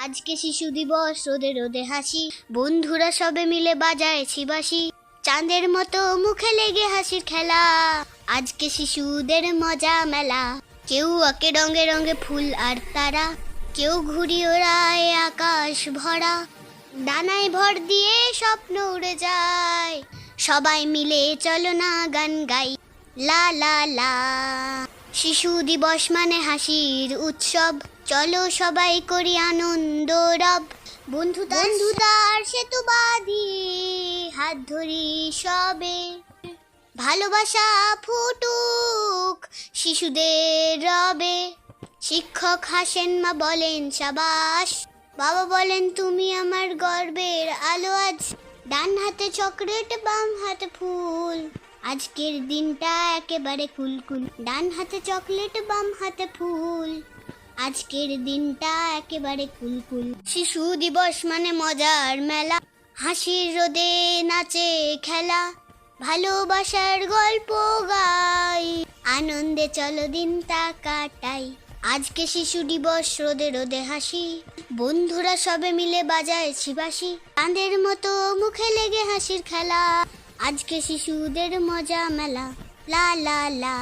আজকে শিশু দিবস, রোদে রোদে হাসি, বন্ধুরা সবে মিলে বাজায় বাঁশি, চাঁদের মতো মুখে লেগে হাসির খেলা। আজকে শিশুদের মজা মেলা, কেউ আঁকে রঙে রঙে ফুল আর তারা, কেউ ঘুড়ি ওড়ায় আকাশ ভরা, ডানায় ভর দিয়ে স্বপ্ন উড়ে যায়। সবাই মিলে চলো না গান গাই, লা লা লা। শিশু দিবস মানে হাসির উৎসব, চলো সবাই করি আনন্দ রব। বন্ধুতার সেতু বাঁধি, হাত ধরি সবে, ভালোবাসা ফুটুক শিশুদের রবে। শিক্ষক হাসেন, মা বলেন সাবাস, বাবা বলেন তুমি আমার গর্বের আলো আজ। ডান হাতে চকলেট, বাম হাতে ফুল, আজকের দিনটা একেবারে কুলকুল। ডান হাতে চকলেট, বাম হাতে ফুল, আজকের দিনটা একেবারে কুলকুল। শিশু দিবস মানে মজার মেলা, হাসির রোদে নাচে খেলা, ভালোবাসার গল্প গাই, আনন্দে চলো দিনটা কাটাই। আজকে শিশু দিবস, রোদে রোদে হাসি, বন্ধুরা সবে মিলে বাজায় বাঁশি, চাঁদের মতো মুখে লেগে হাসির খেলা। আজকে শিশুদের মজা মেলা, লা লা লা।